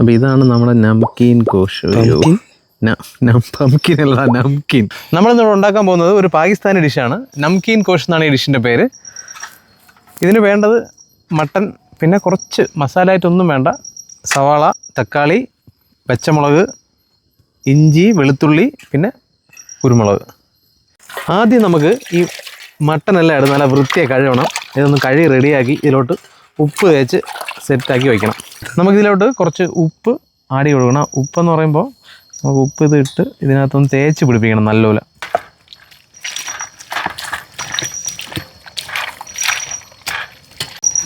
അപ്പോൾ ഇതാണ് നമ്മുടെ നംകീൻ ഗോഷ്. പംകിൻ അല്ല, നംകീൻ. നമ്മളിന്നിവിടെ ഉണ്ടാക്കാൻ പോകുന്നത് ഒരു പാകിസ്ഥാനി ഡിഷാണ്. നംകീൻ ഗോഷ് എന്നാണ് ഈ ഡിഷിൻ്റെ പേര്. ഇതിന് വേണ്ടത് മട്ടൻ, പിന്നെ കുറച്ച് മസാലയായിട്ടൊന്നും വേണ്ട. സവാള, തക്കാളി, പച്ചമുളക്, ഇഞ്ചി, വെളുത്തുള്ളി, പിന്നെ കുരുമുളക്. ആദ്യം നമുക്ക് ഈ മട്ടനെല്ലാം എടുത്ത് നല്ല വൃത്തിയായി കഴുകണം. ഇതൊന്ന് കഴുകി റെഡിയാക്കി ഇതിലോട്ട് ഉപ്പ് തേച്ച് സെറ്റാക്കി വയ്ക്കണം. നമുക്കിതിലോട്ട് കുറച്ച് ഉപ്പ് ആഡ് ചെയ്ത് കൊടുക്കണം. ഉപ്പെന്ന് പറയുമ്പോൾ നമുക്ക് ഉപ്പ് ഇത് ഇട്ട് ഇതിനകത്തൊന്ന് തേച്ച് പിടിപ്പിക്കണം നല്ലപോലെ.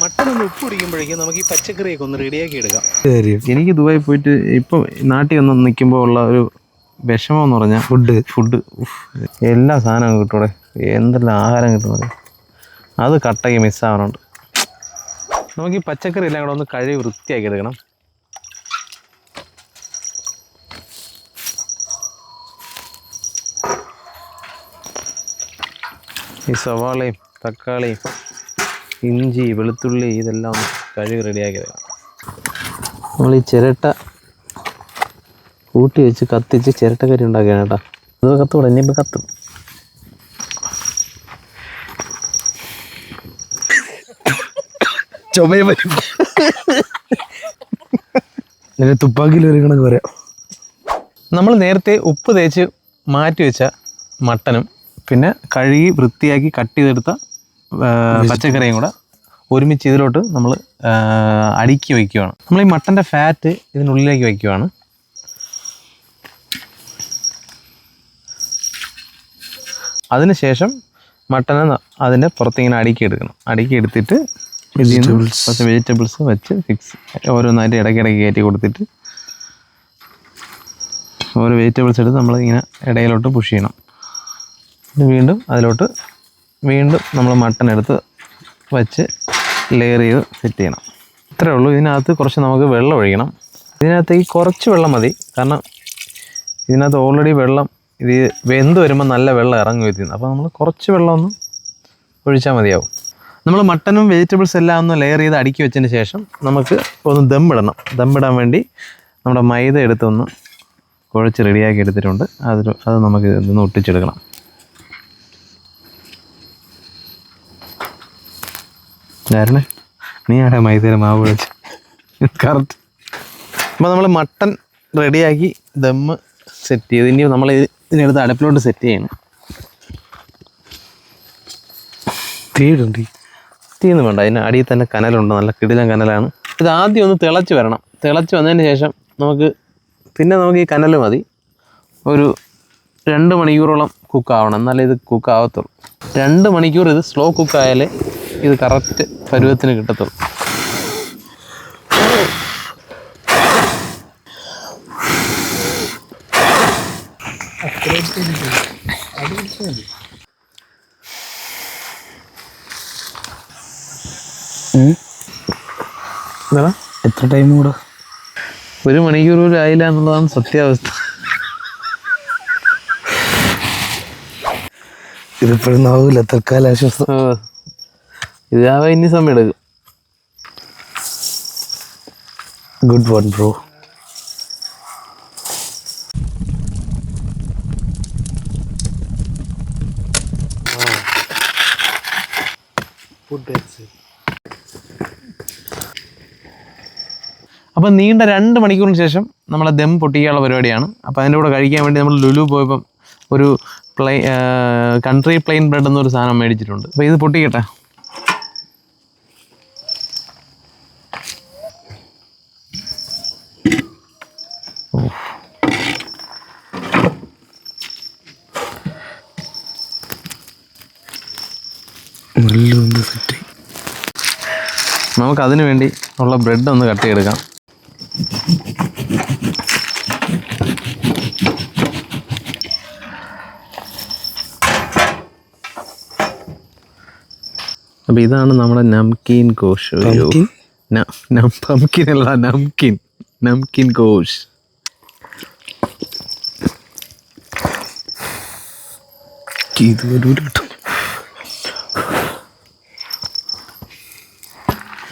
മട്ടനൊന്ന് ഉപ്പ് പിടിക്കുമ്പോഴേക്കും നമുക്ക് ഈ പച്ചക്കറിയൊക്കെ ഒന്ന് റെഡിയാക്കി എടുക്കാം. എനിക്ക് ദുബായി പോയിട്ട് ഇപ്പോൾ നാട്ടിൽ വന്ന് നിൽക്കുമ്പോൾ ഉള്ള ഒരു വിഷമം എന്ന് പറഞ്ഞാൽ ഫുഡ് എല്ലാ സാധനവും കിട്ടൂടെ, എന്തെല്ലാം ആഹാരം കിട്ടുന്നത്, അത് കട്ടയ്ക്ക് മിസ്സാവാറുണ്ട്. നമുക്ക് ഈ പച്ചക്കറി എല്ലാം കൂടെ ഒന്ന് കഴുകി വൃത്തിയാക്കി എടുക്കണം. ഈ സവാളയും തക്കാളിയും ഇഞ്ചി വെളുത്തുള്ളി ഇതെല്ലാം ഒന്ന് കഴുകി റെഡിയാക്കി എടുക്കണം. നമ്മൾ ഈ ചിരട്ട കൂട്ടി വെച്ച് കത്തിച്ച് ചിരട്ടക്കരി ഉണ്ടാക്കുകയാണ് കേട്ടോ. ഇത് കത്തൂടെ, ഇനിയിപ്പോൾ കത്തും. ചുമയെ പറ്റും. തുപ്പാക്കിയിൽ ഒരു കണക്ക് പറയാം. നമ്മൾ നേരത്തെ ഉപ്പ് തേച്ച് മാറ്റി വെച്ച മട്ടനും പിന്നെ കഴുകി വൃത്തിയാക്കി കട്ട് ചെയ്തെടുത്ത പച്ചക്കറിയും കൂടെ ഒരുമിച്ച് ഇതിലോട്ട് നമ്മൾ അടുക്കി വയ്ക്കുകയാണ്. നമ്മൾ ഈ മട്ടൻ്റെ ഫാറ്റ് ഇതിനുള്ളിലേക്ക് വയ്ക്കുകയാണ്. അതിനുശേഷം മട്ടനെ അതിൻ്റെ പുറത്തിങ്ങനെ അടുക്കി എടുത്തിട്ട് ഇതിൽ നിന്ന് കുറച്ച് വെജിറ്റബിൾസ് വെച്ച് ഓരോന്നായിട്ട് ഇടയ്ക്കിടയ്ക്ക് കയറ്റി കൊടുത്തിട്ട് ഓരോ വെജിറ്റബിൾസ് എടുത്ത് നമ്മളിങ്ങനെ ഇടയിലോട്ട് പുഷ് ചെയ്യണം. വീണ്ടും അതിലോട്ട് നമ്മൾ മട്ടൻ എടുത്ത് വെച്ച് ലെയർ ചെയ്ത് സെറ്റ് ചെയ്യണം. ഇത്രയേ ഉള്ളൂ. ഇതിനകത്ത് കുറച്ച് നമുക്ക് വെള്ളം ഒഴിക്കണം. ഇതിനകത്തേക്ക് കുറച്ച് വെള്ളം മതി, കാരണം ഇതിനകത്ത് ഓൾറെഡി വെള്ളം ഇത് വെന്ത് വരുമ്പോൾ നല്ല വെള്ളം ഇറങ്ങും ഇതിൽ നിന്ന്. അപ്പോൾ നമ്മൾ കുറച്ച് വെള്ളം ഒന്ന് ഒഴിച്ചാൽ മതിയാവും. നമ്മൾ മട്ടനും വെജിറ്റബിൾസ് എല്ലാം ഒന്ന് ലെയർ ചെയ്ത് അടുക്കി വെച്ചതിന് ശേഷം നമുക്ക് ഒന്ന് ദമ്മിടാൻ വേണ്ടി നമ്മുടെ മൈദ എടുത്തൊന്ന് കുഴച്ച് റെഡിയാക്കി എടുത്തിട്ടുണ്ട്. അത് നമുക്ക് ഇതൊന്ന് ഒട്ടിച്ചെടുക്കണം. ആരണേ, നീ ആടെ മൈദയുടെ മാവ് കുഴച്ച് കറക്റ്റ്. അപ്പോൾ നമ്മൾ മട്ടൻ റെഡിയാക്കി ദമ്മ് സെറ്റ് ചെയ്ത് ഇനി നമ്മൾ ഇതിനെടുത്ത് അടുപ്പിലോട്ട് സെറ്റ് ചെയ്യണം. തീയൊന്നും വേണ്ട, അതിന് അടിയിൽ തന്നെ കനലുണ്ട്, നല്ല കിടിലൻ കനലാണ്. ഇത് ആദ്യം ഒന്ന് തിളച്ച് വരണം. തിളച്ച് വന്നതിന് ശേഷം നമുക്ക് ഈ കനൽ മതി. ഒരു 2 മണിക്കൂറോളം കുക്കാവണം, എന്നാലേ ഇത് കുക്കാവത്തുള്ളൂ. 2 മണിക്കൂർ ഇത് സ്ലോ കുക്കായാലേ ഇത് കറക്റ്റ് പരുവത്തിന് കിട്ടത്തുള്ളൂ. എത്ര ടൈം കൂടെ? 1 മണിക്കൂർ പോലും ആയില്ല എന്നുള്ളതാണ് സത്യാവസ്ഥ. ഇതിപ്പോഴൊന്നും ആവില്ല, തൽക്കാലം ആശ്വാസം. ഇതാവാൻ ഇനി സമയം എടുക്കും. Good one bro. അപ്പം നീണ്ട 2 മണിക്കൂറിന് ശേഷം നമ്മളെ ദം പൊട്ടിക്കാനുള്ള പരിപാടിയാണ്. അപ്പോൾ അതിൻ്റെ കൂടെ കഴിക്കാൻ വേണ്ടി നമ്മൾ ലുലു പോയപ്പം ഒരു കൺട്രി പ്ലെയിൻ ബ്രെഡ് എന്നൊരു സാധനം മേടിച്ചിട്ടുണ്ട്. അപ്പോൾ ഇത് പൊട്ടിക്കട്ടെ. നമുക്കതിന് വേണ്ടി ഉള്ള ബ്രെഡ് ഒന്ന് കട്ട് ചെയ്തെടുക്കാം. അപ്പോൾ ഇതാണ് നമ്മുടെ നംകീൻ ഗോഷ്. പംകിൻ അല്ല, നംകീൻ ഗോഷ്.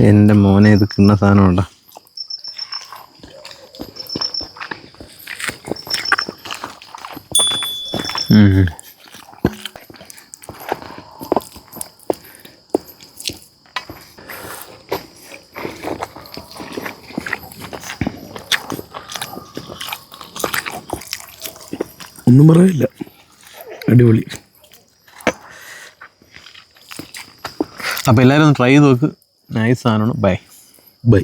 എൻ്റെ മോനെ ഇത് കിണ്ണ സാധനമുണ്ടോ. ഒന്നും പറയാനില്ല, അടിപൊളി. അപ്പോൾ എല്ലാവരും ഒന്ന് ട്രൈ ചെയ്ത് നോക്ക്. നൈസ് സാധനമാണ്. ബൈ. ബൈ.